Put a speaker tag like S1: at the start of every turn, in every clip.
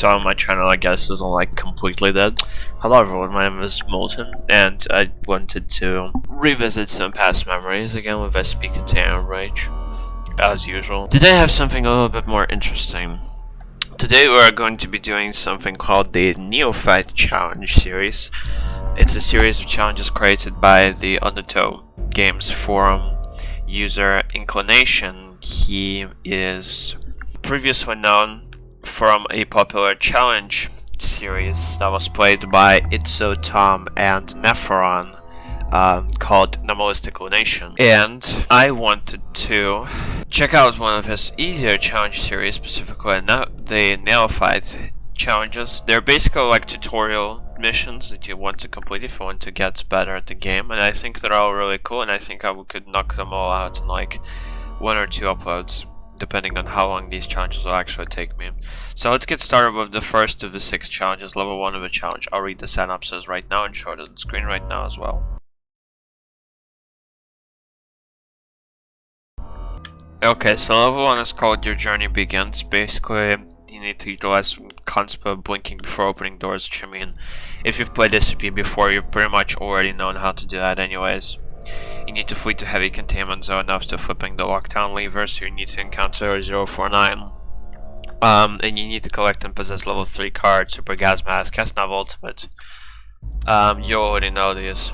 S1: So my channel, I guess, isn't like completely dead. Hello everyone, my name is Molten, and I wanted to revisit some past memories again with SCP Container Rage, as usual. Today I have something a little bit more interesting. Today we are going to be doing something called the Neophyte Challenge series. It's a series of challenges created by the Undertow Games forum user Inclination. He is previously known from a popular challenge series that was played by Itzo, Tom, and Nepheron, called Unlisted. And I wanted to check out one of his easier challenge series, specifically the Neophyte challenges. They're basically like tutorial missions that you want to complete if you want to get better at the game, and I think they're all really cool, and I think we could knock them all out in like 1 or 2 uploads, depending on how long these challenges will actually take me. So let's get started with the first of the 6 challenges, level 1 of the challenge. I'll read the synopsis right now and show it on the screen right now as well. Okay, so level 1 is called Your Journey Begins. Basically, you need to utilize the concept of blinking before opening doors, which I mean, if you've played SCP before, you've pretty much already known how to do that anyways. You need to flee to heavy containment zone after flipping the lockdown lever, so you need to encounter 049. And you need to collect and possess level 3 cards, Super Gas Mask, Cast Nav Ultimate. You already know these.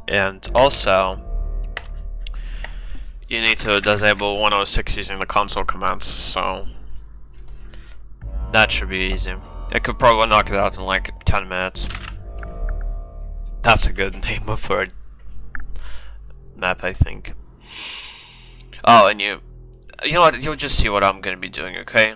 S1: And also, you need to disable 106 using the console commands, so that should be easy. I could probably knock it out in like 10 minutes. That's a good name for it. Map, I think. Oh, and you know what, you'll just see what I'm gonna be doing, okay?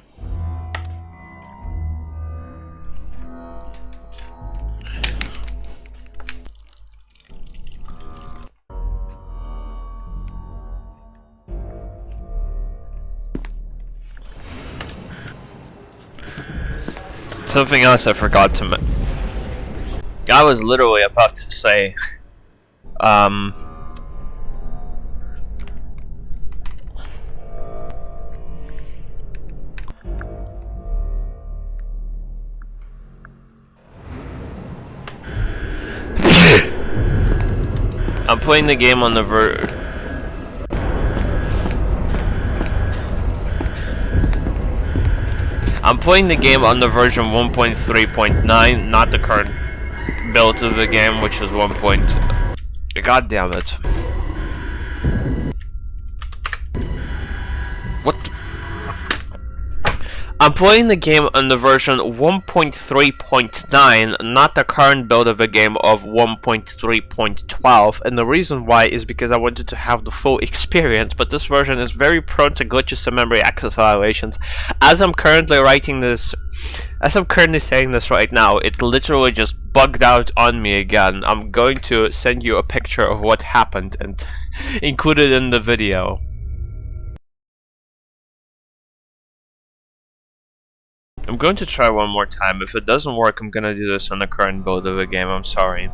S1: Something else I forgot to mention. I was literally about to say, I'm playing the game on the version 1.3.9, not the current build of the game, which is 1. God damn it. What? I'm playing the game on the version 1.3.9, not the current build of the game of 1.3.12, and the reason why is because I wanted to have the full experience, but this version is very prone to glitches and memory access violations. As I'm currently saying this right now, it literally just bugged out on me again. I'm going to send you a picture of what happened and include it in the video. I'm going to try one more time. If it doesn't work, I'm gonna do this on the current build of the game. I'm sorry.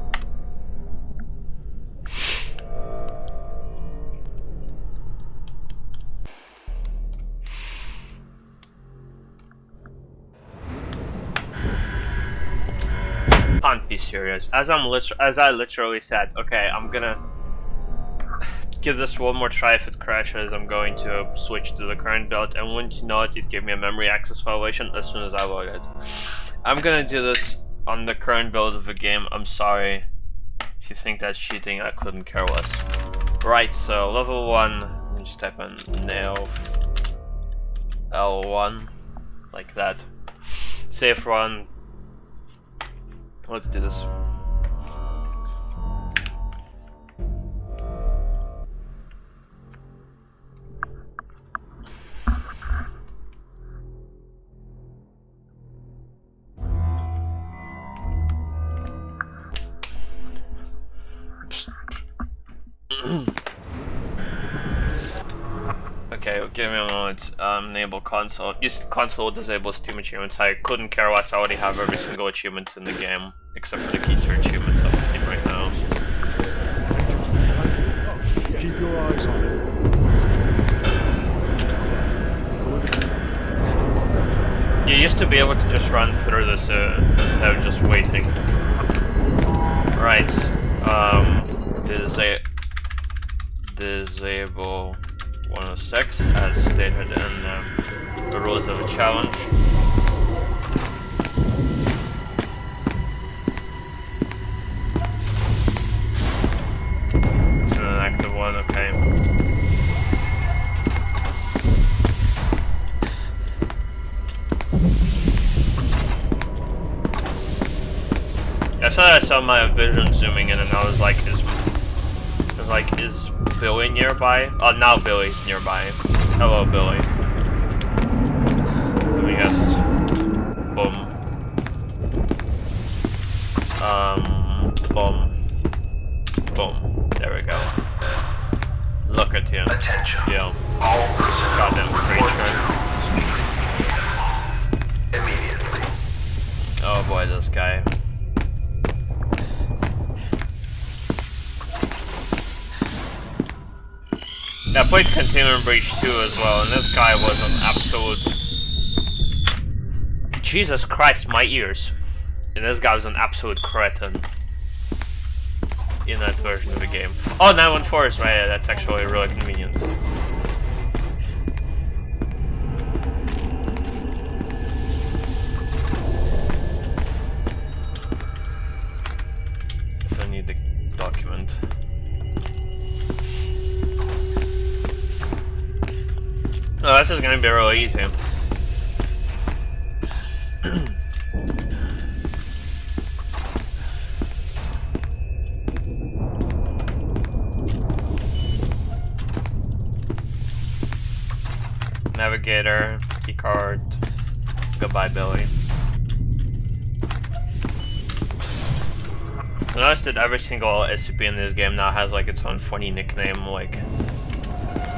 S1: Can't be serious. As I literally said, okay, I'm gonna give this one more try. If it crashes, I'm going to switch to the current build, and once you know it gave me a memory access violation as soon as I load it. I'm gonna do this on the current build of the game. I'm sorry if you think that's cheating, I couldn't care less. Right, so level 1, let me just type in Neoph L1, like that. Safe run. Let's do this. Okay, give me a moment. Enable console. Use console disable Steam achievements. I couldn't care less. I already have every single achievement in the game, except for the key to achievements on Steam right now.
S2: Keep your eyes on it.
S1: Yeah, used to be able to just run through this instead of just waiting. Right. Disable 106 as stated in the rules of the challenge. It's an active one, okay. I thought I saw my vision zooming in, and I was like, is Billy nearby? Oh, now Billy's nearby. Hello, Billy. Let me just boom. Boom. Boom. There we go. Look at you.
S3: Attention.
S1: Yo.
S3: All personnel.
S1: Goddamn creature.
S3: Immediately.
S1: Oh boy, this guy. I played Containment Breach 2 as well, and this guy was an absolute... Jesus Christ, my ears. And this guy was an absolute cretin in that version of the game. Oh, 914 is right, that's actually really convenient. I don't need the document. Oh, this is gonna be really easy. Navigator, keycard, goodbye Billy. I noticed that every single SCP in this game now has like its own funny nickname, like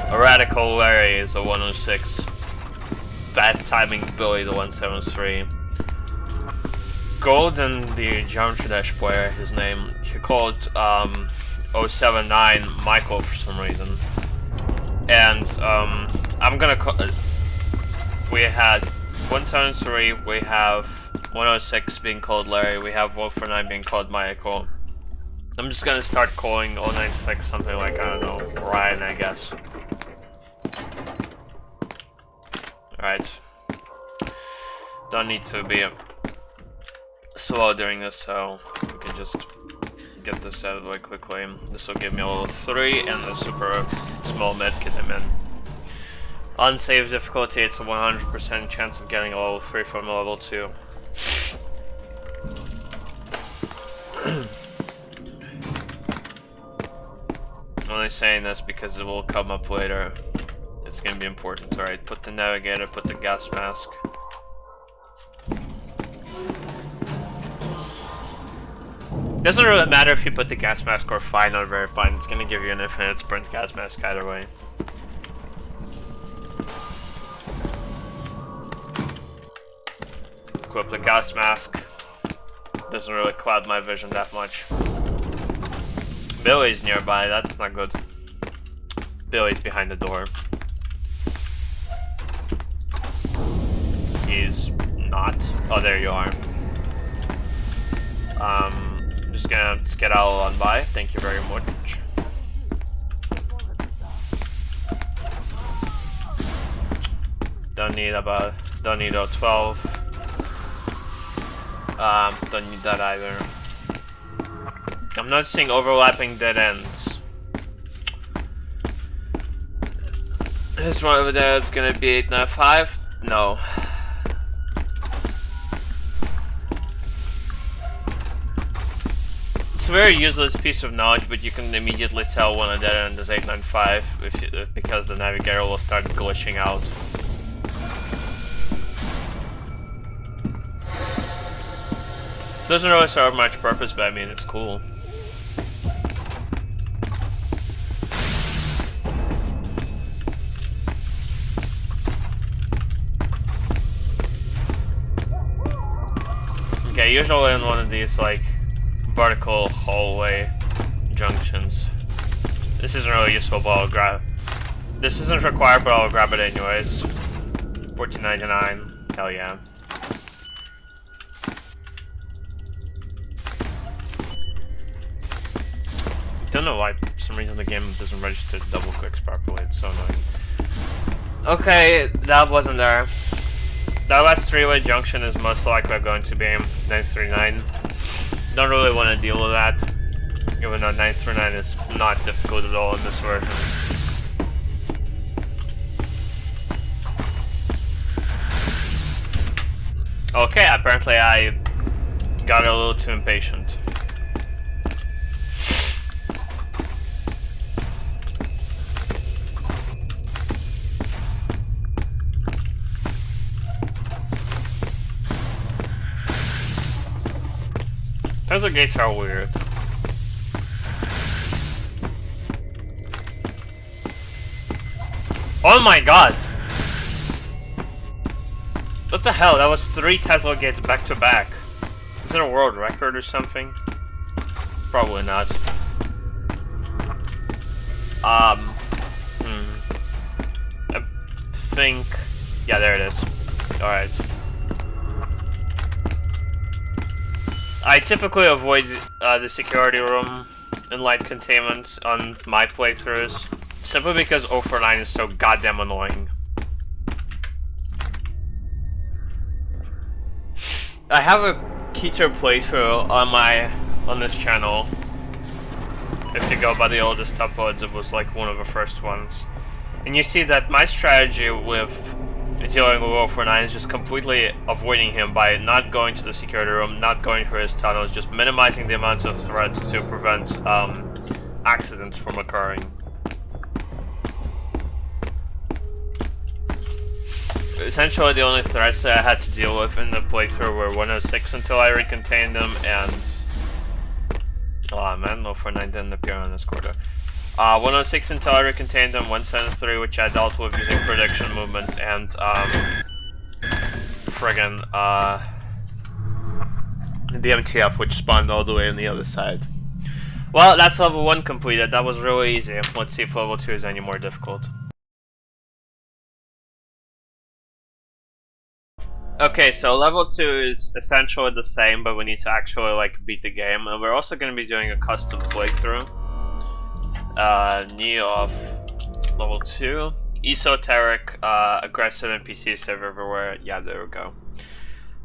S1: a Radical Larry is a 106. Bad Timing Billy the 173. Golden the Geometry Dash player, his name. He called 079 Michael for some reason. And I'm gonna call we had 173, we have 106 being called Larry, we have 149 being called Michael. I'm just gonna start calling 096 something like, I don't know, Ryan, I guess. Alright. Don't need to be slow during this, so we can just get this out of the way quickly. This will give me a level 3 and a super small medkit I'm in. Unsafe difficulty, it's a 100% chance of getting a level 3 from a level 2. I'm only saying this because it will come up later. It's gonna be important. Alright, put the navigator, put the gas mask. Doesn't really matter if you put the gas mask or fine or very fine, it's gonna give you an infinite sprint gas mask either way. Equip the gas mask. Doesn't really cloud my vision that much. Billy's nearby, that's not good. Billy's behind the door. He's not. Oh, there you are. Just gonna skedaddle on by. Thank you very much. Don't need a 12. Don't need that either. I'm not seeing overlapping dead ends. This one over there is gonna be 895. No. It's a very useless piece of knowledge, but you can immediately tell when a dead end is 895 because the navigator will start glitching out. Doesn't really serve much purpose, but I mean it's cool. Okay, usually in one of these like vertical hallway junctions. This isn't really useful, but I'll grab. This isn't required, but I'll grab it anyways. $14.99. Hell yeah. don't know why, for some reason the game doesn't register double clicks properly, it's so annoying. Okay, that wasn't there. That last three-way junction is most likely going to be 939. Don't really want to deal with that, even though 939 is not difficult at all in this version. Okay, apparently I got a little too impatient. Those gates are weird. Oh my god! What the hell? That was 3 Tesla gates back to back. Is it a world record or something? Probably not. I think... yeah, there it is. Alright. I typically avoid the security room and light containment on my playthroughs, simply because 049 is so goddamn annoying. I have a Keter playthrough on this channel. If you go by the oldest uploads, it was like one of the first ones. And you see that my strategy with dealing with 049 is just completely avoiding him by not going to the security room, not going through his tunnels, just minimizing the amount of threats to prevent accidents from occurring. Essentially, the only threats that I had to deal with in the playthrough were 106 until I recontained them, and... oh man, 049 didn't appear on this quarter. 106 until I recontained them, 173 which I dealt with using prediction movement, and friggin' the MTF which spawned all the way on the other side. Well, that's level 1 completed. That was really easy. Let's see if level 2 is any more difficult. Okay, so level 2 is essentially the same, but we need to actually like beat the game, and we're also going to be doing a custom playthrough. Neophyte level 2, esoteric, aggressive NPCs serve everywhere. Yeah, there we go.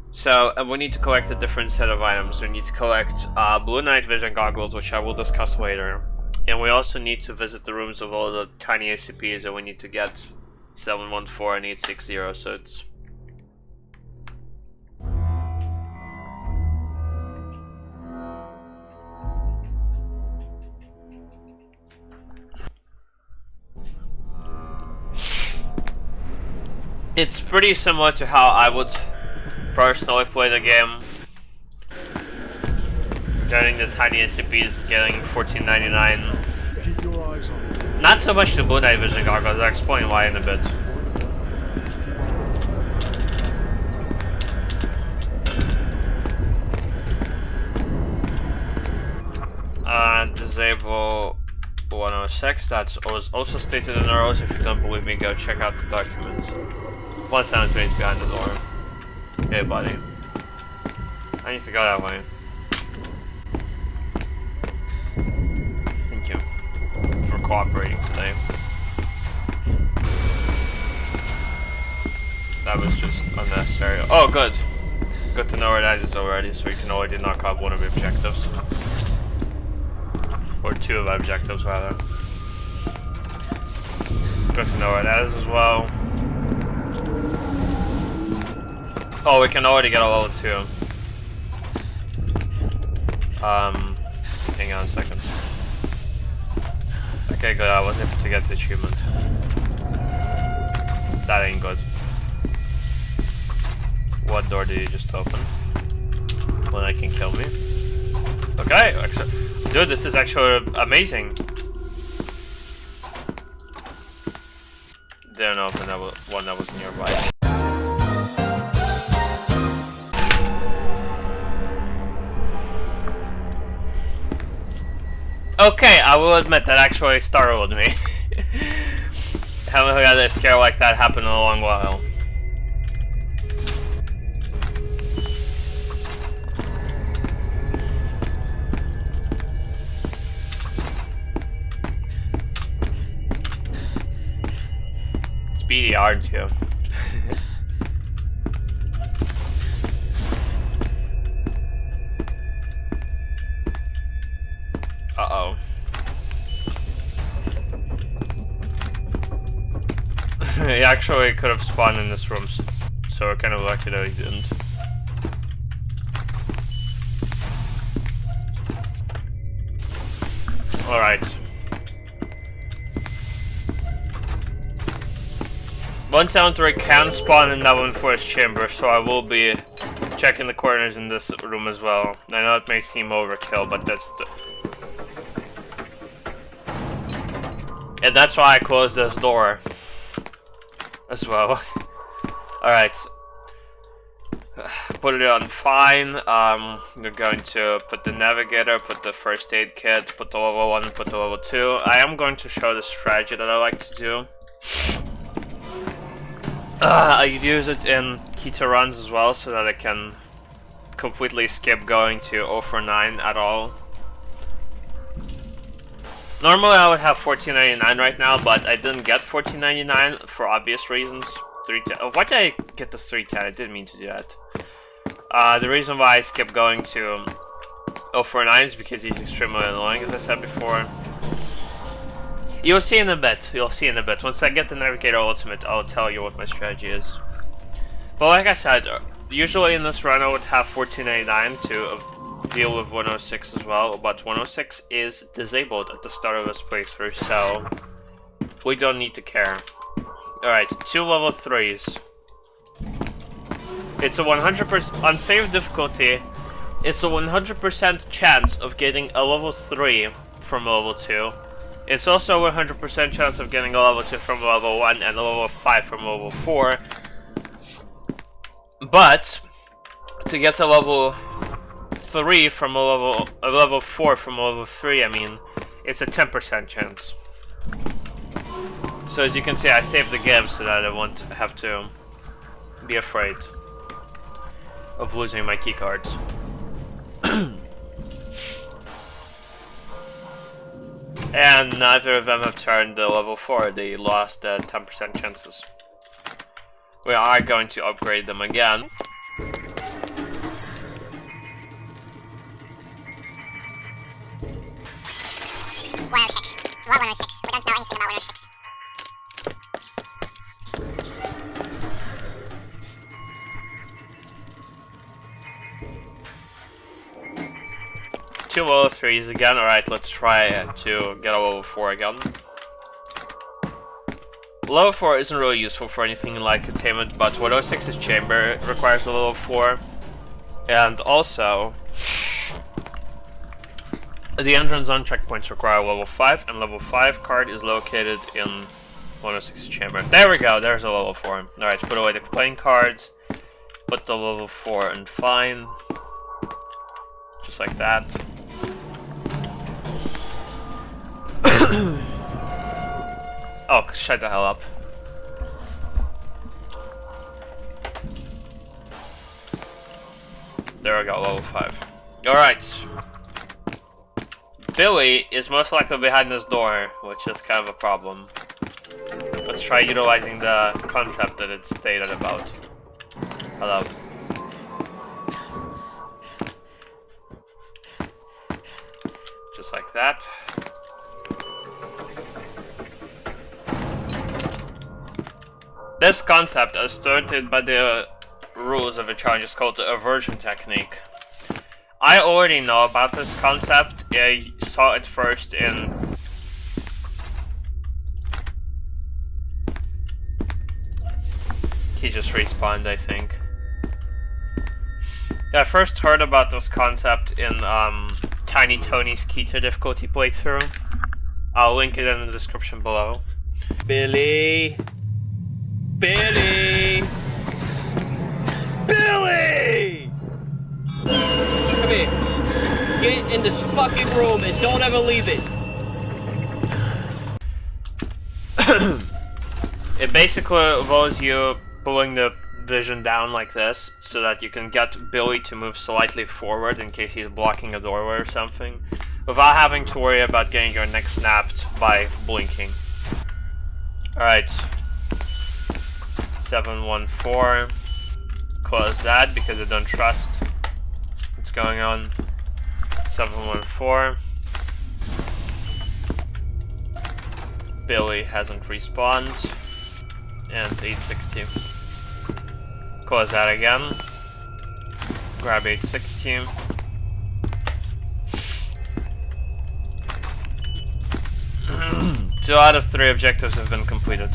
S1: So we need to collect a different set of items. We need to collect blue night vision goggles, which I will discuss later, and we also need to visit the rooms of all the tiny SCPs, and we need to get 714 and 860. So it's pretty similar to how I would personally play the game. Getting the tiny SCPs, getting $14.99.
S2: Keep your eyes on it.
S1: Not so much the blue night vision goggles, I'll explain why in a bit. Disable 106, that was also stated in the rules. If you don't believe me, go check out the documents. 173 is behind the door. Hey buddy. I need to go that way. Thank you for cooperating today. That was just unnecessary. Oh good! Good to know where that is already, so we can already knock out one of the objectives. Or 2 of the objectives rather. Good to know where that is as well. Oh, we can already get a level 2. Hang on a second. Okay, good, I was able to get the achievement. That ain't good. What door did you just open? One that can kill me. Okay, excellent. Dude, this is actually amazing. Didn't open that one that was nearby. Okay, I will admit that actually startled me. Haven't had a scare like that happen in a long while. aren't you? Uh-oh. He actually could have spawned in this room, so we're kind of lucky that he didn't. Alright. 173 can spawn in that one first chamber, so I will be checking the corners in this room as well. I know it may seem overkill, but and that's why I closed this door as well. Alright. Put it on fine. We're going to put the navigator, put the first aid kit, put the level 1, put the level 2. I am going to show the strategy that I like to do. I use it in Keto runs as well, so that I can completely skip going to 0 for 9 at all. Normally I would have 1499 right now, but I didn't get 1499 for obvious reasons. 310. Oh, why did I get the 310? I didn't mean to do that. The reason why I skipped going to 0 for 9 is because he's extremely annoying, as I said before. You'll see in a bit. You'll see in a bit. Once I get the Navigator Ultimate, I'll tell you what my strategy is. But like I said, usually in this run I would have 1499 to deal with 106 as well, but 106 is disabled at the start of this playthrough, so we don't need to care. Alright, 2 level 3s. It's a 100% unsafe difficulty. It's a 100% chance of getting a level 3 from a level 2. It's also a 100% chance of getting a level 2 from level 1 and a level 5 from level 4. But to get a level 3 from a level 4 from a level 3, I mean, it's a 10% chance. So as you can see, I saved the game so that I won't have to be afraid of losing my keycards. And neither of them have turned the level 4, they lost 10% chances. We are going to upgrade them again. Two level 3s again. Alright, let's try to get a level 4 again. Level 4 isn't really useful for anything like containment, but 106's chamber requires a level 4. And also, the entrance zone checkpoints require a level 5, and level 5 card is located in 106's chamber. There we go, there's a level 4. Alright, put away the playing cards, put the level 4 in fine. Just like that. Oh, shut the hell up. There we go, level 5. Alright. Billy is most likely behind this door, which is kind of a problem. Let's try utilizing the concept that it stated about. Hello. Just like that. This concept, as stated by the rules of the challenge, is called the aversion technique. I already know about this concept. I saw it first in... He just respawned, I think. Yeah, I first heard about this concept in Tiny Tony's Keto difficulty playthrough. I'll link it in the description below.
S4: Billy! Billy! Billy! Come here. Get in this fucking room and don't ever leave it.
S1: It basically involves you pulling the vision down like this so that you can get Billy to move slightly forward in case he's blocking a doorway or something, without having to worry about getting your neck snapped by blinking. Alright. 714. Close that because I don't trust what's going on. 714. Billy hasn't respawned. And 860. Close that again. Grab 860. Two out of 3 objectives have been completed.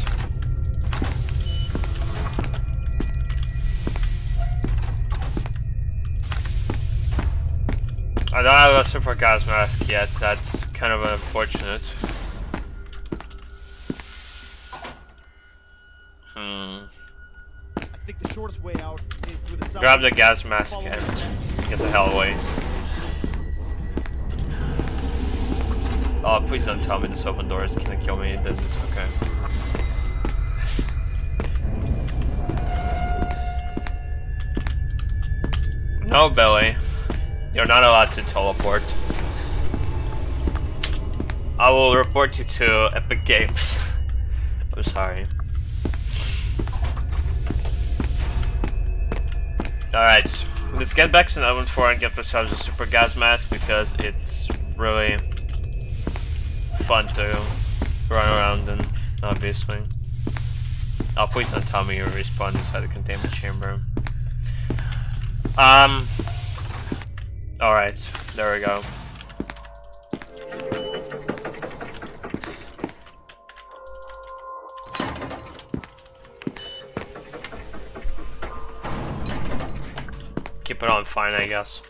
S1: I don't have a super gas mask yet, that's kind of unfortunate.
S5: I think the shortest way out is through the south.
S1: Grab the gas mask and get the hell away. Oh, please don't tell me this open door is gonna kill me, it didn't, okay. No, Billy. You're not allowed to teleport. I will report you to Epic Games. I'm sorry. Alright, let's get back to 914 and get ourselves a super gas mask because it's really fun to run around in, obviously. Oh, please don't tell me you respawn inside the containment chamber. Alright, there we go. Keep it on fine, I guess.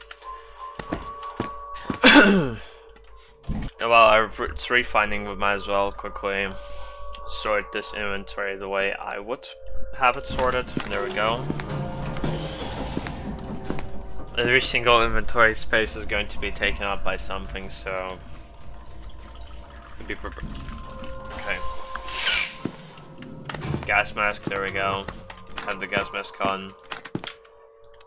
S1: Well, it's refining, we might as well quickly sort this inventory the way I would have it sorted. There we go. Every single inventory space is going to be taken up by something, so be prepared. Okay. Gas mask, there we go. Have the gas mask on.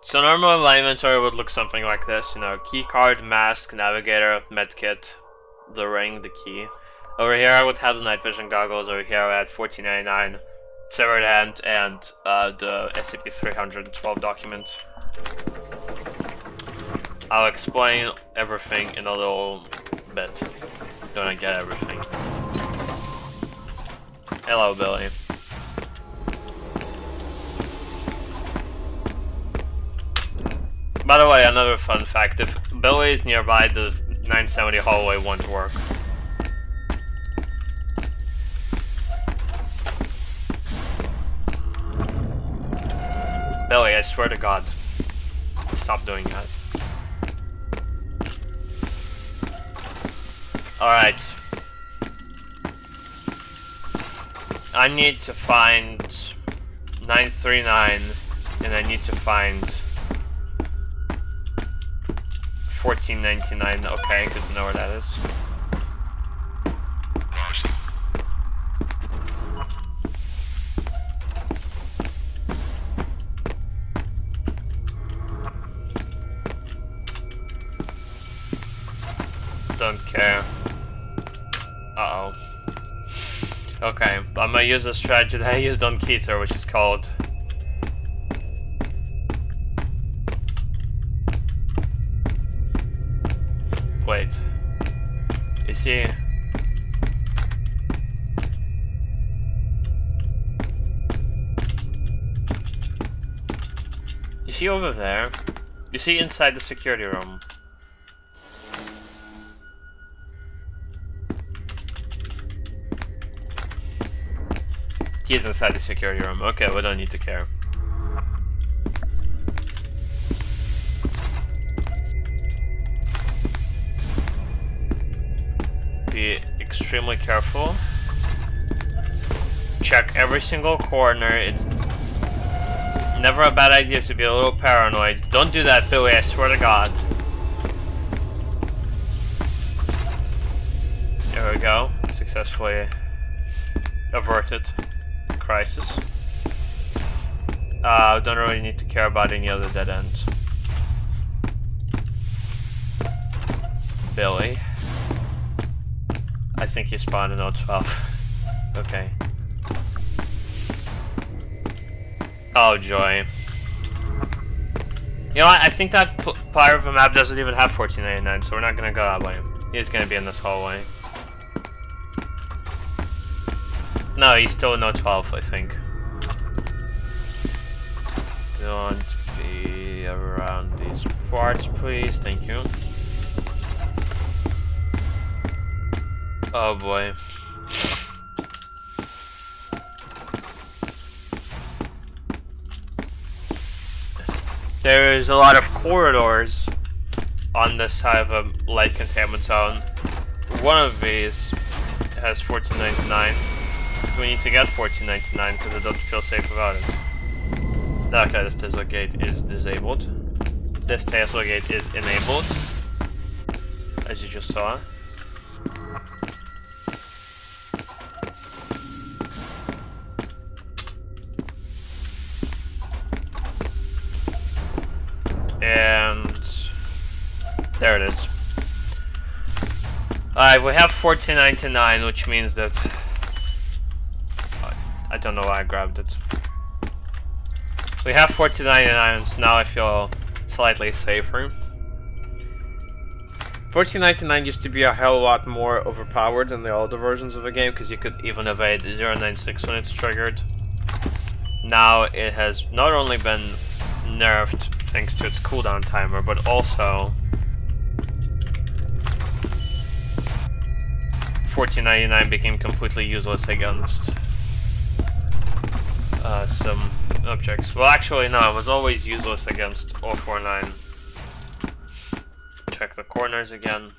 S1: So normally my inventory would look something like this, you know, key card, mask, navigator, medkit, the ring, the key. Over here I would have the night vision goggles, over here I had 1499, severed hand, and the SCP-312 document. I'll explain everything in a little bit. Gonna get everything. Hello, Billy. By the way, another fun fact, if Billy is nearby, the 970 hallway won't work. Billy, I swear to God, stop doing that. Alright. I need to find 939, and I need to find 1499. Okay, good to know where that is. Don't care. Uh-oh. Okay, I'm gonna use a strategy that I used on Keter, which is called... Wait. Is he... Is he over there? Is he inside the security room? He's inside the security room. Okay, we don't need to care. Be extremely careful. Check every single corner. It's never a bad idea to be a little paranoid. Don't do that, Billy, I swear to God. There we go. Successfully averted crisis. Don't really need to care about any other dead ends. Billy. I think he spawned in 012. Okay. Oh joy. You know what, I think that part of the map doesn't even have 1499, so we're not gonna go that way. He's gonna be in this hallway. No, he's still in no 12, I think. Don't be around these parts, please. Thank you. Oh boy. There's a lot of corridors on this side of a light containment zone. One of these has 1499. We need to get 1499 because I don't feel safe about it. Okay, this Tesla gate is disabled. This Tesla gate is enabled, as you just saw. And there it is. Alright, we have 1499, which means that I don't know why I grabbed it. We have 1499, so now I feel slightly safer. 1499 used to be a hell of a lot more overpowered than the older versions of the game, because you could even evade 096 when it's triggered. Now it has not only been nerfed thanks to its cooldown timer, but also 1499 became completely useless against some objects. Well, actually, no, it was always useless against 049. Check the corners again.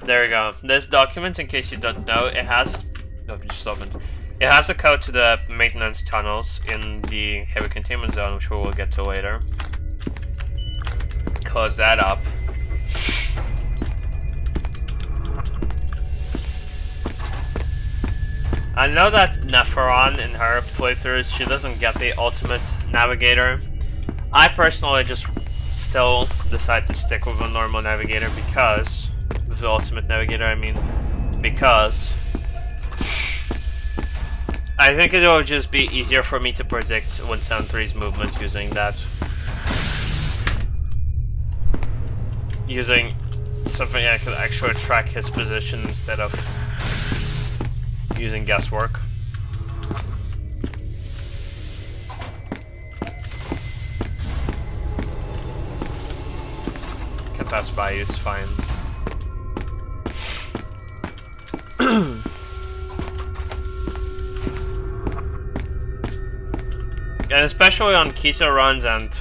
S1: There we go. This document, in case you don't know, it has... No, just opened. It has a code to the maintenance tunnels in the heavy containment zone, which we will get to later. Close that up. I know that Neferon in her playthroughs, she doesn't get the ultimate navigator. I personally just still decide to stick with a normal navigator because... with the ultimate navigator, I mean. Because... I think it will just be easier for me to predict 173's movement using that. Using something I could actually track his position instead of using guesswork. Can pass by you, it's fine. And especially on Keto runs and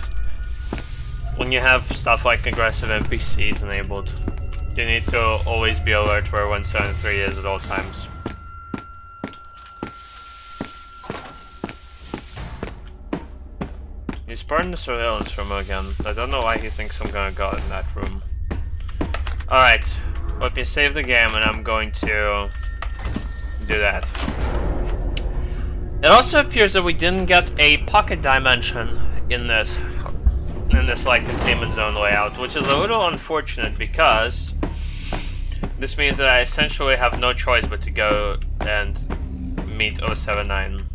S1: when you have stuff like aggressive NPCs enabled, you need to always be alert where 173 is at all times. He's part in the surveillance room again. I don't know why he thinks I'm gonna go in that room. Alright, let me save the game and I'm going to do that. It also appears that we didn't get a pocket dimension in this like containment zone layout, which is a little unfortunate because this means that I essentially have no choice but to go and meet 079.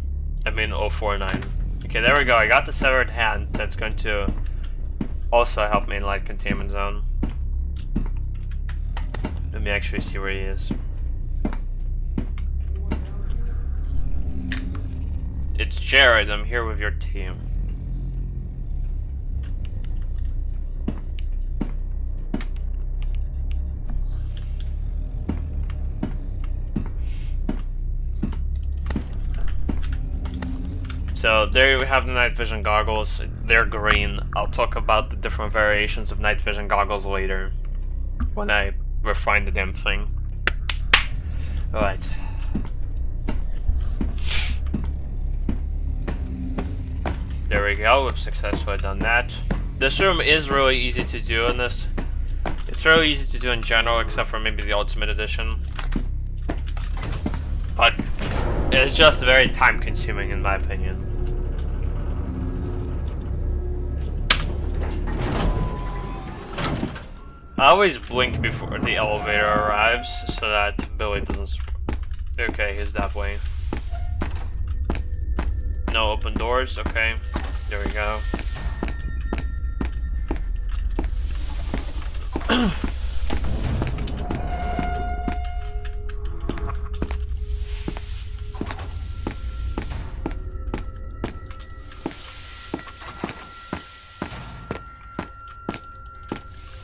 S1: I mean 049. Okay, there we go. I got the severed hand. That's going to also help me in light containment zone. Let me actually see where he is. It's Jared, I'm here with your team. So there we have the night vision goggles. They're green. I'll talk about the different variations of night vision goggles later when I refine the damn thing. Alright. There we go, we've successfully done that. This room is really easy to do in this. It's really easy to do in general, except for maybe the Ultimate Edition. But it's just very time consuming in my opinion. I always blink before the elevator arrives so that Billy doesn't... Okay, he's that way. No open doors, okay. There we go.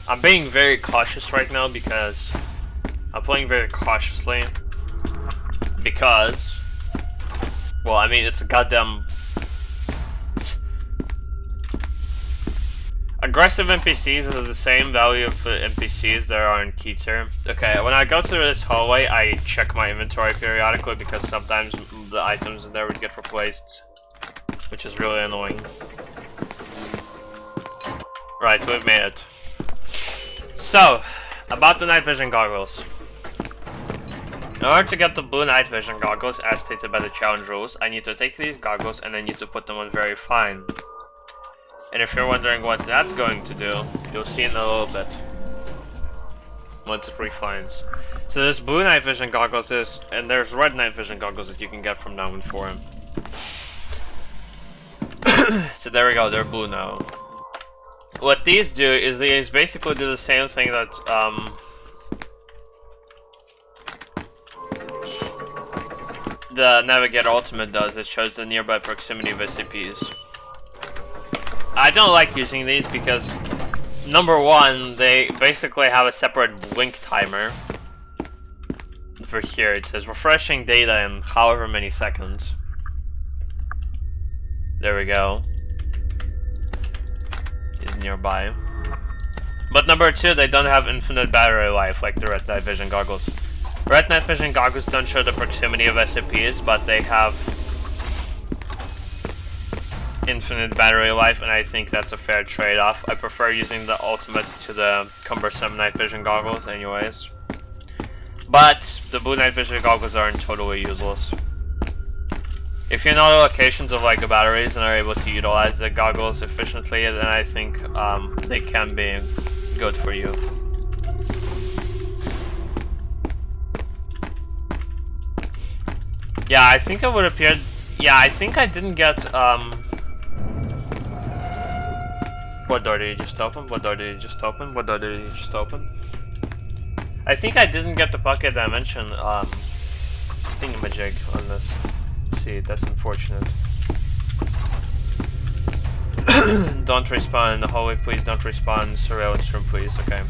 S1: I'm being very cautious right now because I'm playing very cautiously because, well, I mean, it's a goddamn aggressive NPCs is the same value of NPCs there are in Keter. Okay, when I go to this hallway, I check my inventory periodically because sometimes the items in there would get replaced, which is really annoying. Right, we've made it. So, about the night vision goggles. In order to get the blue night vision goggles, as stated by the challenge rules, I need to take these goggles and I need to put them on very fine. And if you're wondering what that's going to do, you'll see in a little bit. Once it refines. So there's blue night vision goggles, and there's red night vision goggles that you can get from now on for him. So there we go, they're blue now. What these do is these basically do the same thing that the Navigator Ultimate does. It shows the nearby proximity of SCPs. I don't like using these because, number one, they basically have a separate blink timer. For here, it says refreshing data in however many seconds. There we go. Is nearby. But number two, they don't have infinite battery life like the red night vision goggles. Red night vision goggles don't show the proximity of SCPs, but they have infinite battery life, and I think that's a fair trade-off. I prefer using the ultimate to the cumbersome night vision goggles anyways. But the blue night vision goggles aren't totally useless. If you know the locations of like the batteries and are able to utilize the goggles efficiently, then I think they can be good for you. Yeah, I think it would appear. Yeah, I think I didn't get What door did you just open? What door did you just open? What door did you just open? I think I didn't get the pocket dimension thingamajig on this. See, that's unfortunate. Don't respawn in the hallway, please. Don't respawn in the surveillance room, please. Okay.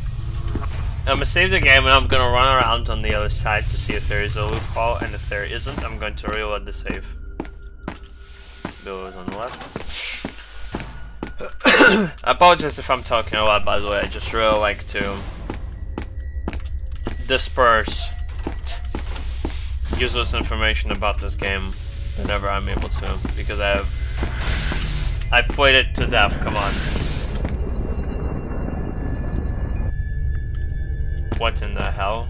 S1: I'm gonna save the game and I'm gonna run around on the other side to see if there is a loophole, and if there isn't, I'm going to reload the save. Bill is on the left. I apologize if I'm talking a lot, by the way. I just really like to disperse useless information about this game whenever I'm able to, because I played it to death. Come on. What in the hell?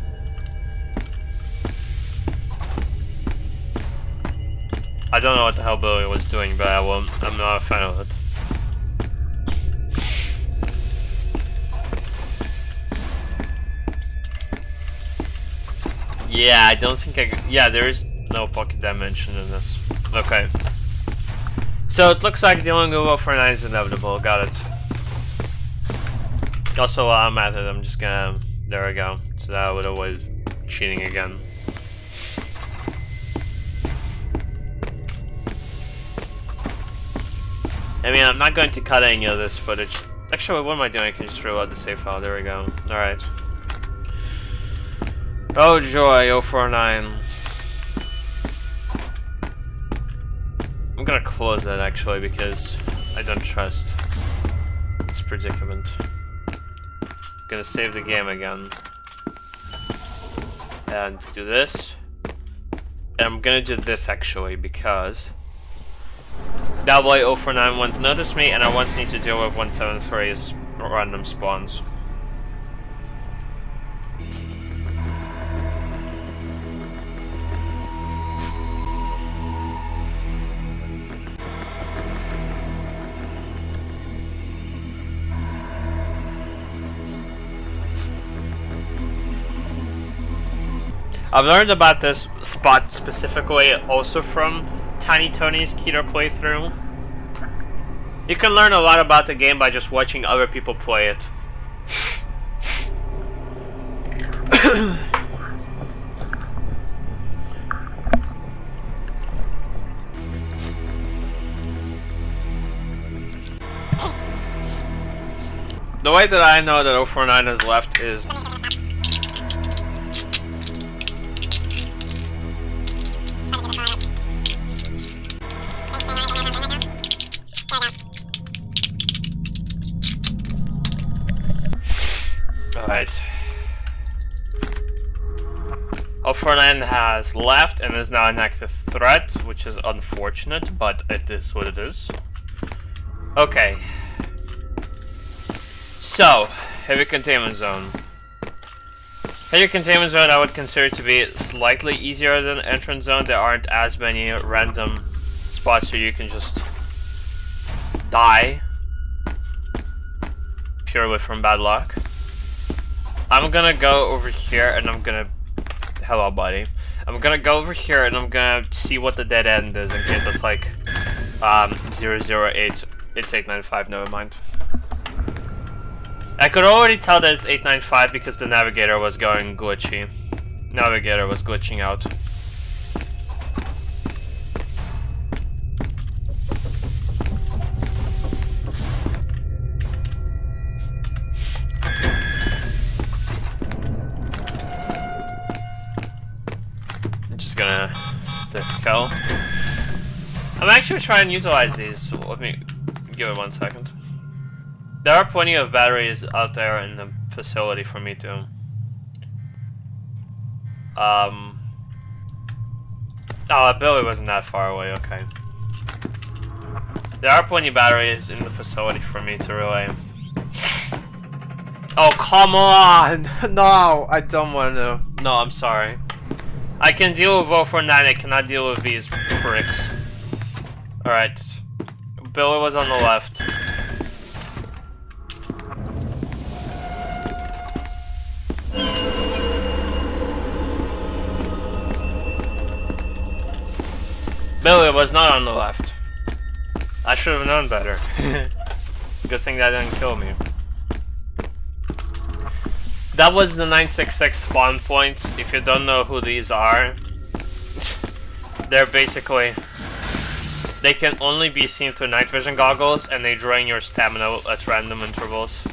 S1: I don't know what the hell Billy was doing, but I'm not a fan of it. Yeah, I don't think yeah, there is no pocket dimension in this. Okay. So it looks like dealing with 049 is inevitable. Got it. Also, while I'm at it, I'm just gonna. There we go. So that would avoid cheating again. I mean, I'm not going to cut any of this footage. Actually, what am I doing? I can just reload the save file. There we go. Alright. Oh joy, 049. I'm gonna close that actually because I don't trust this predicament. I'm gonna save the game again. And do this. And I'm gonna do this actually because that way 049 won't notice me and I won't need to deal with 173's random spawns. I've learned about this spot specifically also from Tiny Tony's Keter playthrough. You can learn a lot about the game by just watching other people play it. The way that I know that 049 is left is... Alright. 049 has left and is now an active threat, which is unfortunate, but it is what it is. Okay. So, heavy containment zone. Heavy containment zone I would consider to be slightly easier than entrance zone. There aren't as many random spots where you can just die purely from bad luck. I'm gonna go over here and I'm gonna... Hello, buddy. I'm gonna go over here and I'm gonna see what the dead end is in case it's like 008. It's 895, never mind. I could already tell that it's 895 because the navigator was going glitchy. Navigator was glitching out. I'm just gonna kill. I'm actually trying to utilize these, so let me give it 1 second. There are plenty of batteries out there in the facility for me to... Oh, Billy wasn't that far away, okay. There are plenty of batteries in the facility for me to relay. Oh, come on! No, I don't want to. No, I'm sorry. I can deal with 049, I cannot deal with these pricks. Alright. Billy was on the left. Billy was not on the left. I should have known better. Good thing that didn't kill me. That was the 966 spawn point. If you don't know who these are, they're basically... They can only be seen through night vision goggles and they drain your stamina at random intervals.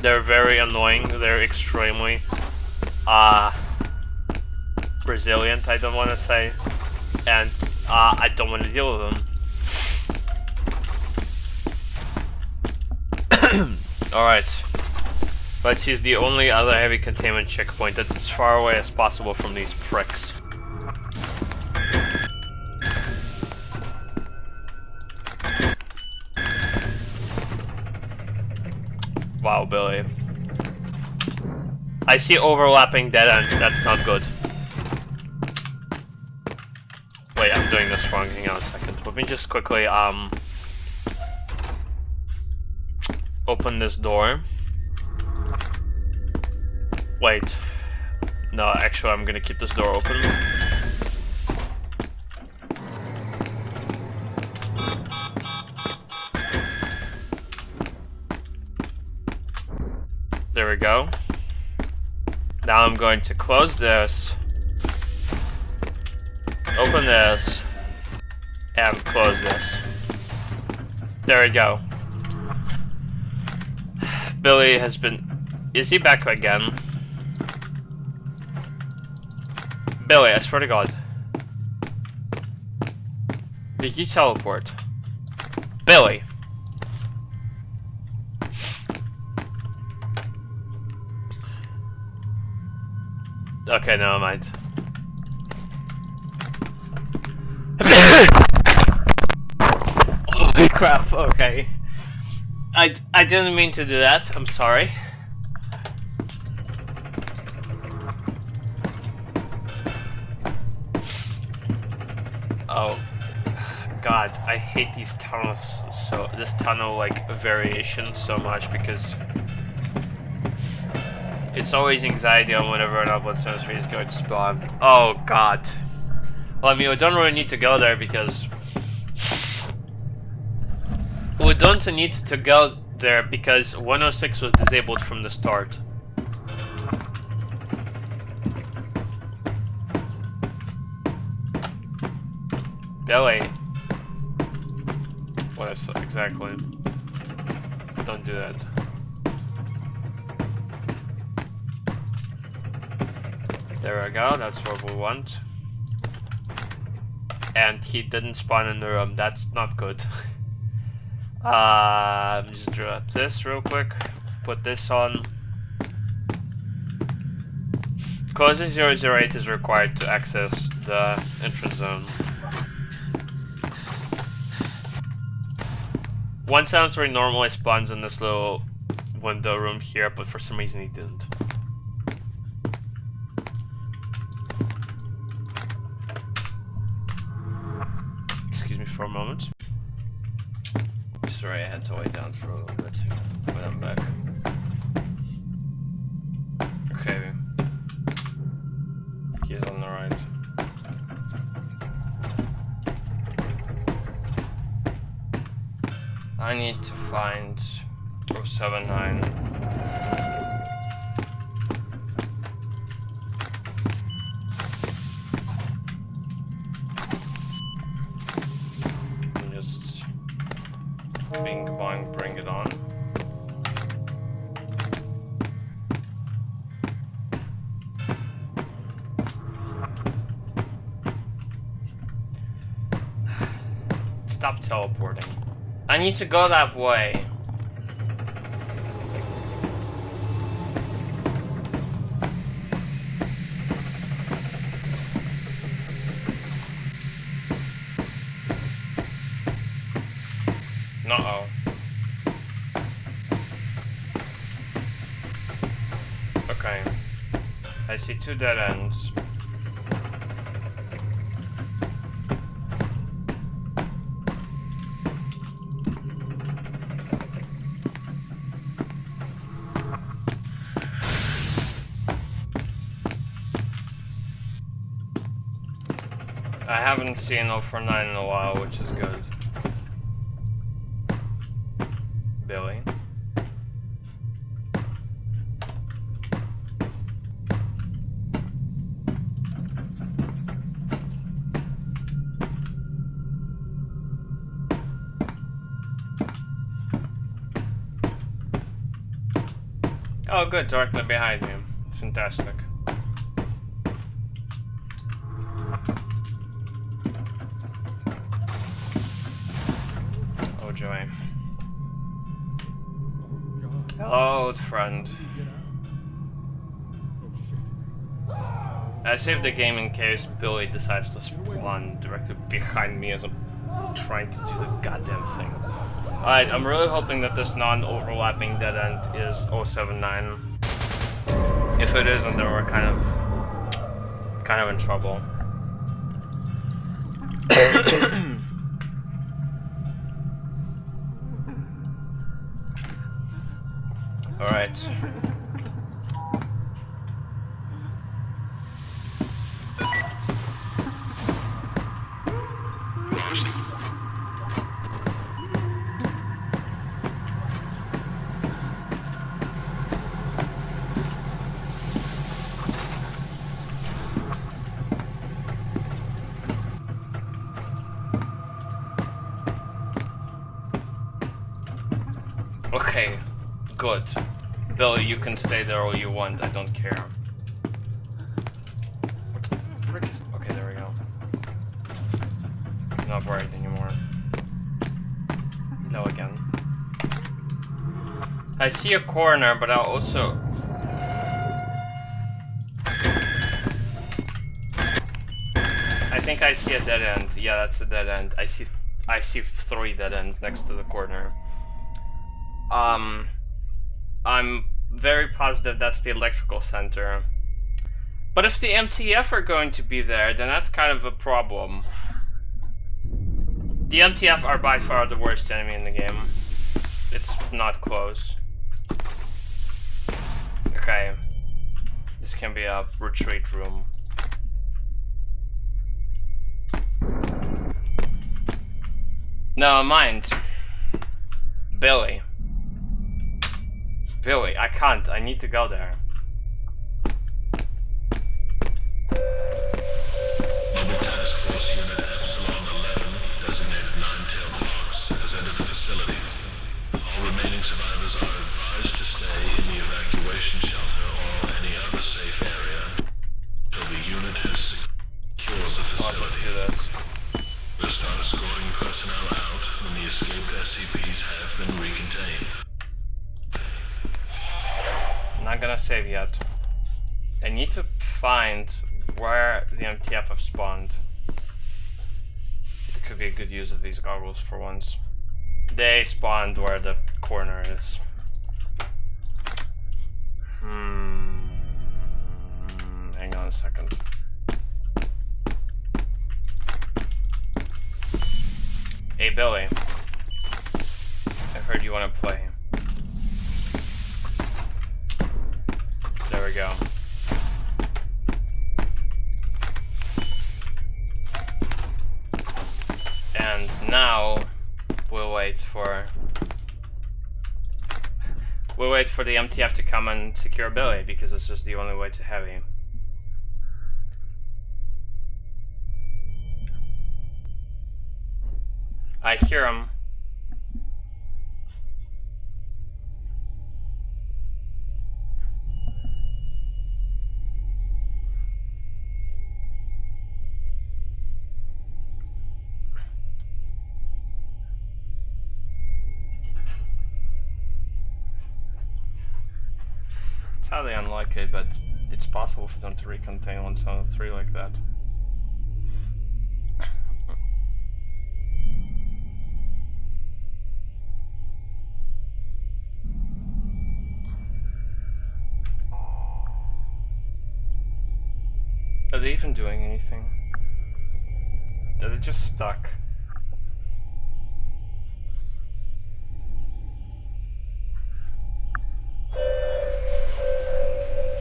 S1: They're very annoying. They're extremely... resilient, I don't want to say. And... I don't want to deal with them. Alright. Let's use the only other heavy containment checkpoint that's as far away as possible from these pricks. Wow, Billy. I see overlapping dead ends, that's not good. Wait, I'm doing this wrong, hang on a second. Let me just quickly, open this door. Wait. No, actually, I'm gonna keep this door open. There we go. Now I'm going to close this. Open this, and close this. There we go. Billy has been... Is he back again? Billy, I swear to God. Did you teleport? Billy! Okay, never mind. Holy crap, okay. I didn't mean to do that, I'm sorry. Oh God, I hate these tunnels this tunnel like variation so much because it's always anxiety on whenever an upload service is going to spawn. Oh God. Well, I mean, we don't really need to go there because we don't need to go there because 106 was disabled from the start. Billy. What is exactly? Don't do that. There we go, that's what we want. And he didn't spawn in the room, that's not good. Just drop this real quick, put this on. Closing 008 is required to access the entrance zone. 173 normally spawns in this little window room here, but for some reason he didn't. Excuse me for a moment. Sorry, I had to wait down for a little bit, but I'm back. Okay. He's on the right. I need to find 079. Just bing bong, bring it on. Stop teleporting. I need to go that way. Uh-oh. Okay. I see 2 dead ends. I haven't seen 049 in a while, which is good. Billy. Oh good, directly behind you. Fantastic. Oh joy. Hello, old friend. I saved the game in case Billy decides to spawn directly behind me as I'm trying to do the goddamn thing. Alright, I'm really hoping that this non-overlapping dead end is 079. If it isn't, then we're kind of in trouble. Alright. Okay, good. Billy, you can stay there all you want, I don't care. What the frick is... Okay, there we go. I'm not worried anymore. No, again. I see a corner, but I'll also... I think I see a dead end. Yeah, that's a dead end. I see 3 dead ends next to the corner. I'm very positive that's the electrical center. But if the MTF are going to be there, then that's kind of a problem. The MTF are by far the worst enemy in the game. It's not close. Okay. This can be a retreat room. No, mind.
S4: Billy. Billy, I can't. I need to go there.
S6: Mobile Task Force Unit Epsilon 11, designated Nine-Tailed Fox, has entered the facility. All remaining survivors are advised to stay in the evacuation shelter or any other safe area until the unit has secured the facility.
S4: Let's do this.
S6: We'll start escorting personnel out when the escaped SCPs have been recontained.
S4: Not gonna save yet. I need to find where the MTF have spawned. It could be a good use of these goggles for once. They spawned where the corner is. Hang on a second. Hey Billy. I heard you want to play. There we go. And now we'll wait for the MTF to come and secure Billy, because it's just the only way to have him. I hear him. It's highly unlikely, but it's possible for them to recontain 173 like that. Are they even doing anything? Are they just stuck?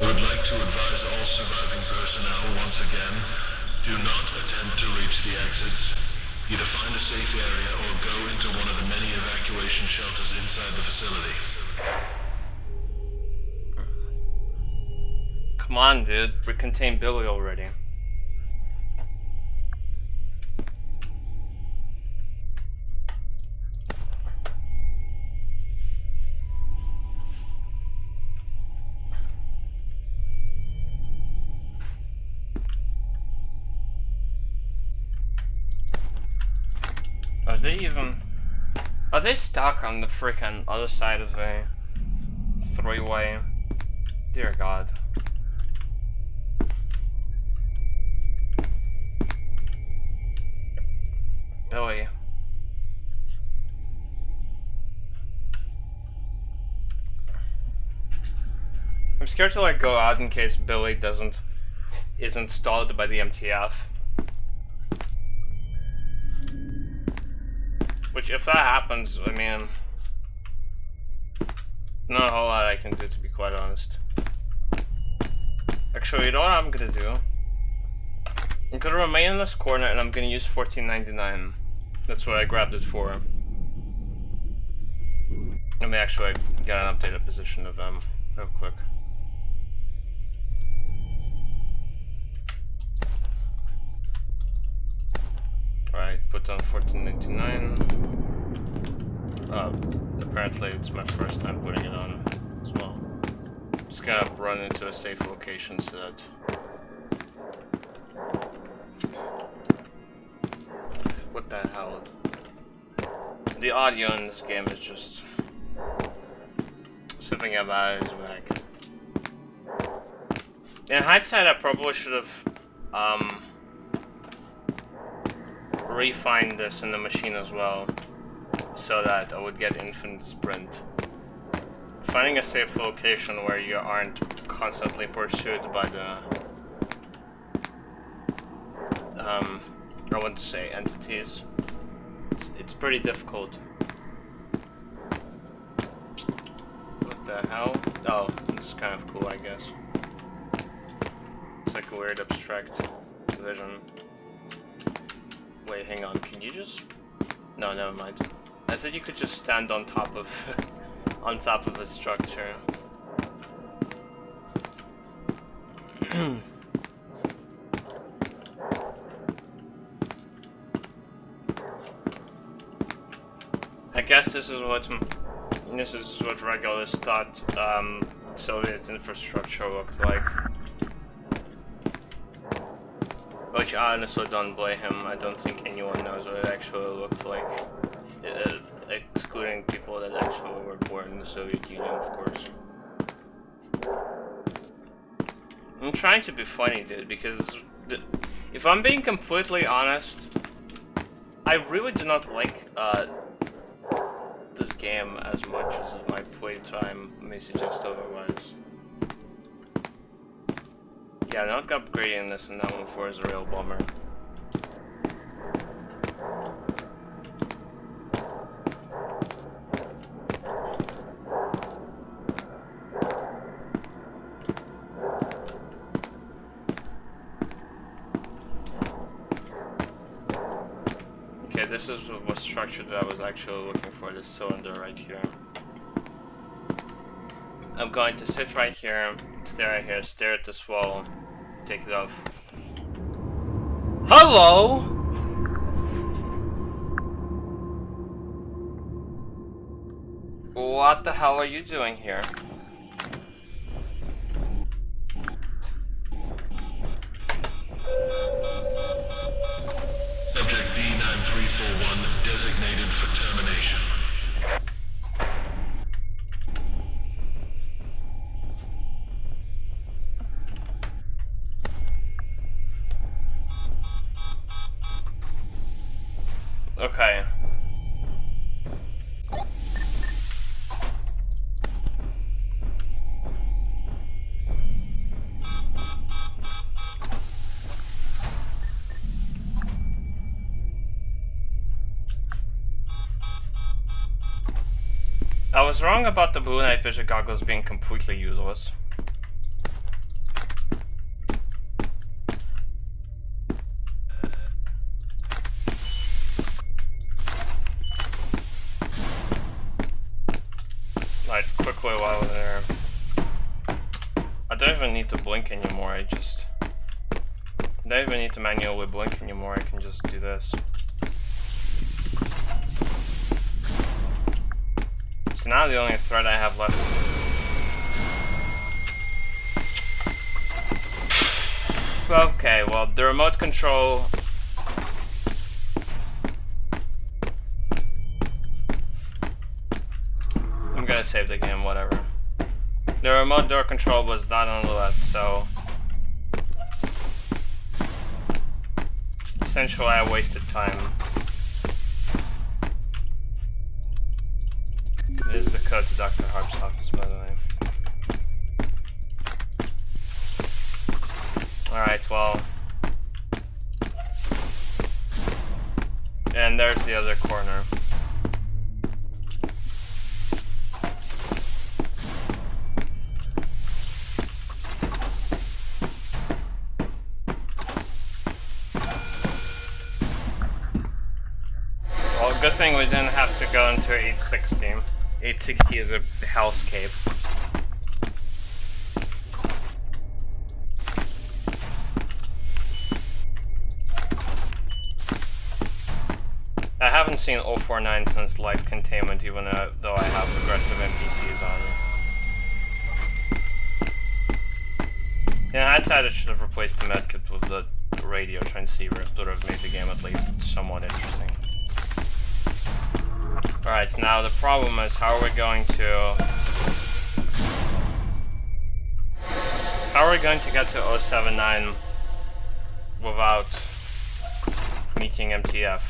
S6: We would like to advise all surviving personnel once again, do not attempt to reach the exits. Either find a safe area or go into one of the many evacuation shelters inside the facility.
S4: Come on, dude. We contain Billy already. Are they stuck on the freaking other side of a three-way? Dear God. Billy. I'm scared to like go out in case Billy isn't stalled by the MTF. Which, if that happens, I mean, not a whole lot I can do, to be quite honest. Actually, you know what I'm gonna do? I'm gonna remain in this corner and I'm gonna use 1499. That's what I grabbed it for. Let me actually get an updated position of them real quick. Alright, put on 1499. Apparently it's my first time putting it on as well. Just gonna run into a safe location so that what the hell? The audio in this game is just something about his back. In hindsight, I probably should have refined this in the machine as well, so that I would get infinite sprint. Finding a safe location where you aren't constantly pursued by the I want to say entities. It's pretty difficult. What the hell? Oh, this is kind of cool, I guess. It's like a weird abstract vision. Wait, hang on, can you just... No, never mind. I said you could just stand on top of on top of a structure. I guess this is what regulars thought Soviet infrastructure looked like. Which I honestly don't blame him. I don't think anyone knows what it actually looked like. Excluding people that actually were born in the Soviet Union, of course. I'm trying to be funny, dude, because if I'm being completely honest, I really do not like this game as much as my playtime may suggest otherwise. Yeah, not upgrading this in that one 4 is a real bummer. Okay, this is what structure that I was actually looking for, this cylinder right here. I'm going to sit right here, stare at this wall, take it off. Hello! What the hell are you doing here?
S6: Subject D9341 designated for termination.
S4: Okay. I was wrong about the blue night vision goggles being completely useless. Like, quickly while we're there. I don't even need to blink anymore, I don't even need to manually blink anymore, I can just do this. So now the only threat I have left. Okay, well, the remote control. I'm gonna save the game, whatever. The remote door control was not on the left, so. Essentially, I wasted time. This is the code to Dr. Harp's office, by the way. Alright, well. And there's the other corner. Well, good thing we didn't have to go into 860. 860 is a hellscape. I haven't seen 049 since life containment, even though I have aggressive NPCs on. In hindsight, I should have replaced the medkit with the radio transceiver. It would have made the game at least somewhat interesting. Alright, now the problem is how are we going to get to 079 without meeting MTF?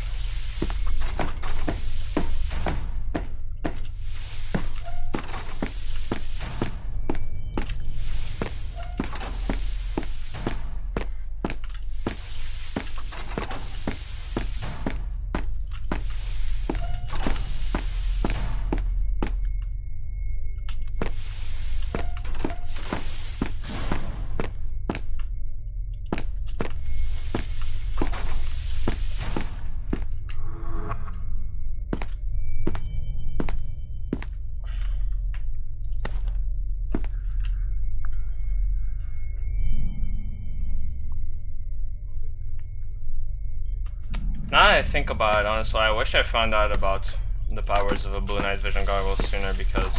S4: I think about it, honestly, I wish I found out about the powers of a blue night vision goggles sooner, because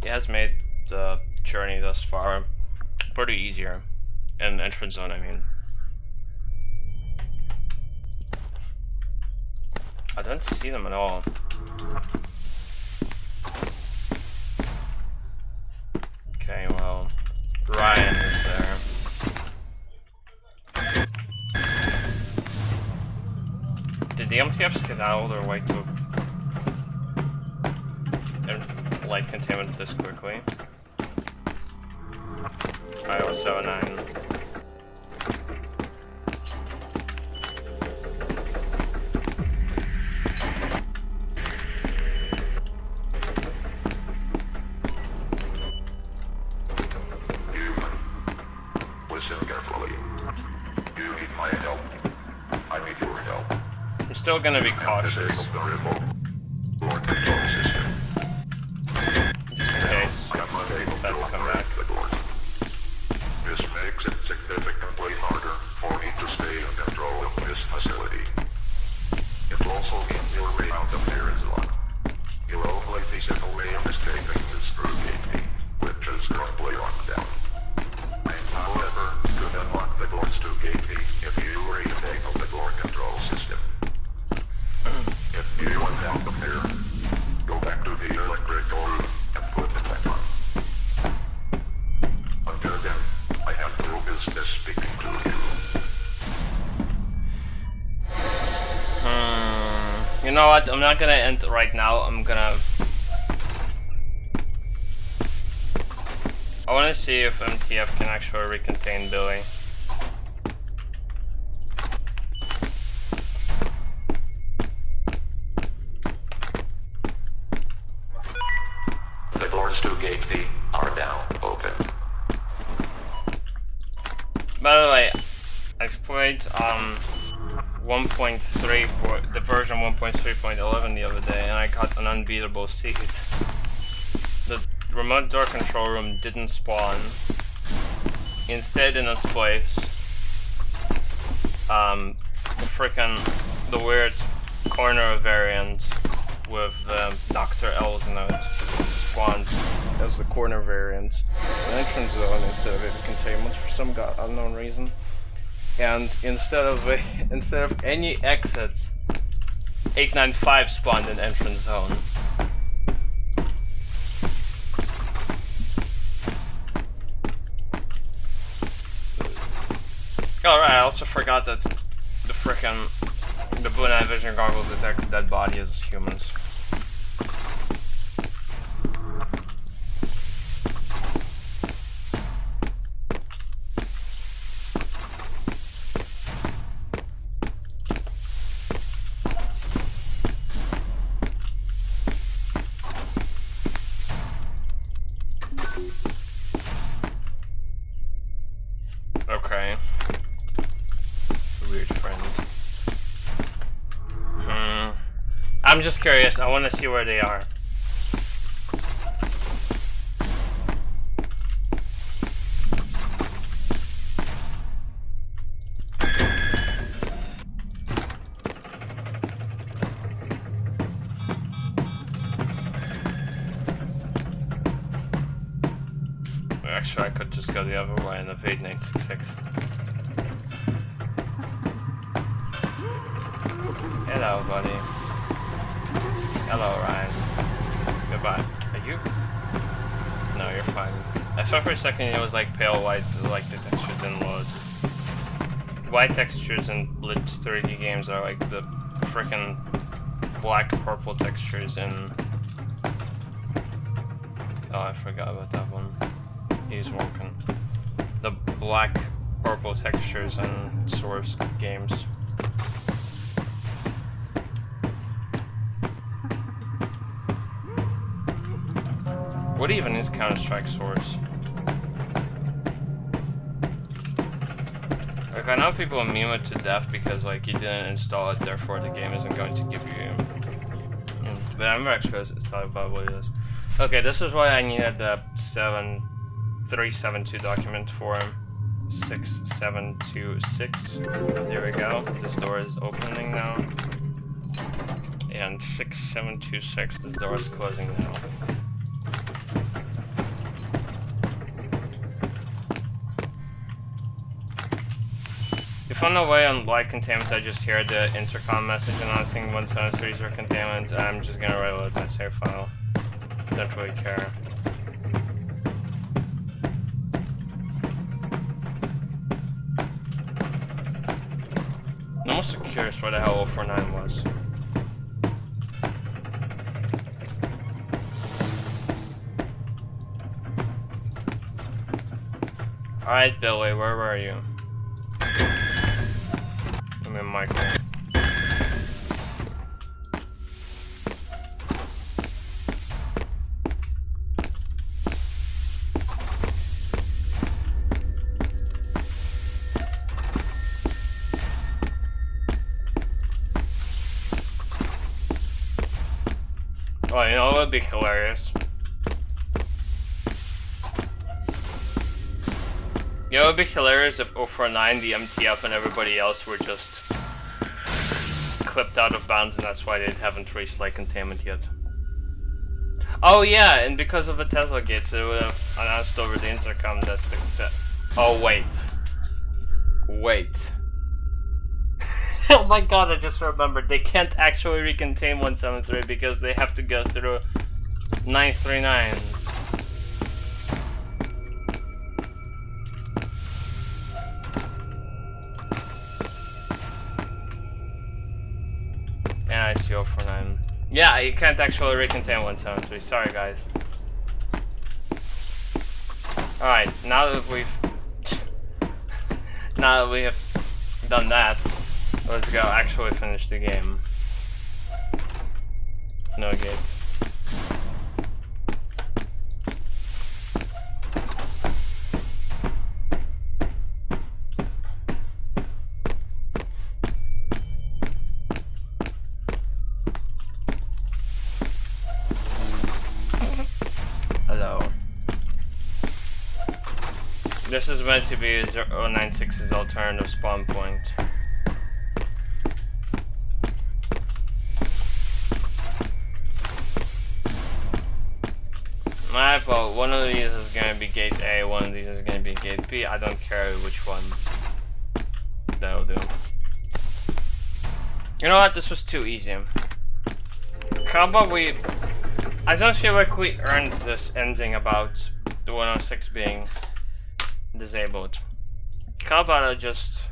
S4: it has made the journey thus far pretty easier. In entrance zone, I mean. I don't see them at all. Okay, well, Ryan is there. Did the MTF skedaddle their way to light containment this quickly? iOS 7.9.
S6: Listen carefully. You need my help. I need your help.
S4: I'm still gonna be cautious,
S6: Disable the remote door control system.
S4: just in case
S6: I am
S4: they
S6: unable
S4: decide to
S6: to
S4: come
S6: operate
S4: back.
S6: the doors. This makes it significantly harder for me to stay in control of this facility. It also means your way out of here is locked. Your only feasible way of escaping is through gate B, which is currently locked down. However, could unlock the doors to gate B if you re-enable the door control system. If you want out of here, go back to the electrical room and put the tech on. Until then, I have no business speaking to you.
S4: You know what? I'm not gonna end right now. I want to see if MTF can actually recontain Billy.
S6: The doors to gate B are now open.
S4: By the way, I've played 1.3 the version 1.3.11 the other day, and I got an unbeatable seat. The remote door control room didn't spawn. Instead, in its place, the weird corner variant with Dr. L's note spawned as the corner variant. An entrance zone instead of a containment for some unknown reason. And instead of any exits, 895 spawned an entrance zone. Alright, I also forgot that the blue night vision goggles detects dead bodies as humans. Okay. Weird friend. I'm just curious. I want to see where they are. Actually, I could just go the other way and evade 966. Hello, buddy. Hello, Ryan. Goodbye. Are you? No, you're fine. I thought for a second it was like pale white, like the texture didn't load. White textures in Blitz 3D games are like the frickin' black purple textures in... Oh, I forgot about that one. He's walking. The black purple textures in Source games. What even is Counter-Strike Source? Like, I know people meme it to death because like you didn't install it, therefore the game isn't going to give you. But I remember actually I thought about what it is. Okay, this is why I needed the 7372 document for 6726. There we go. This door is opening now. And 6726, this door is closing now. If on the way on light containment I just hear the intercom message announcing 173s are containment, I'm just gonna reload my save file. Don't really care. I'm also curious where the hell 049 was. Alright, Billy, where were you? I mean, Michael. Oh, you know, it would be hilarious. You know, it would be hilarious if 049, the MTF, and everybody else were just clipped out of bounds, and that's why they haven't reached light containment yet. Oh yeah, and because of the Tesla gates, it would have announced over the intercom that oh wait. Wait. Oh my god, I just remembered. They can't actually recontain 173 because they have to go through 939. And I see 049. Yeah, you can't actually recontain 173. Sorry, guys. Alright, now that we have done that, let's go actually finish the game. No gate. Hello. This is meant to be 096's alternative spawn point. Alright, well, one of these is gonna be gate A, one of these is gonna be gate B. I don't care which one. That'll do. You know what? This was too easy. How about we... I don't feel like we earned this ending about the 106 being disabled. How about I just...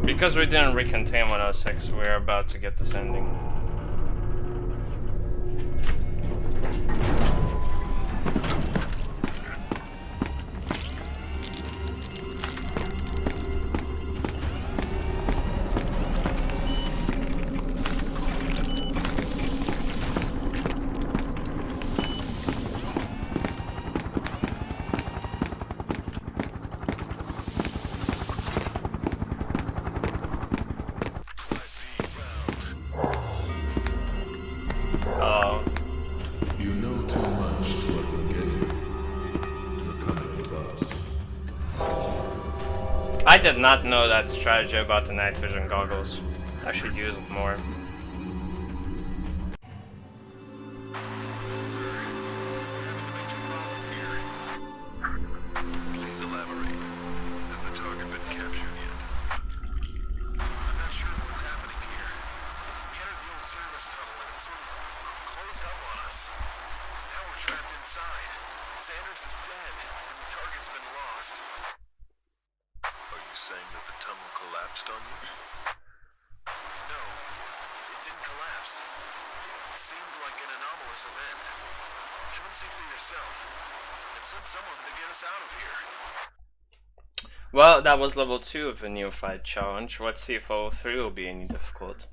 S4: Because we didn't recontain 106, we're about to get this ending.
S6: You know too much to let them get you. You're coming with us.
S4: I did not know that strategy about the night vision goggles. I should use it more.
S6: Please elaborate. Has the target been captured yet? I'm not sure what's happening here. We entered the old service tunnel and it sort of closed up on us. Now we're trapped inside. Sanders is dead and the target's been lost. Are you saying that the tunnel collapsed on you? No, it didn't collapse. It seemed like an anomalous event. Come and see for yourself. And send someone to get us out of here.
S4: Well, that was level 2 of the Neophyte challenge. Let's see if level 3 will be any difficult.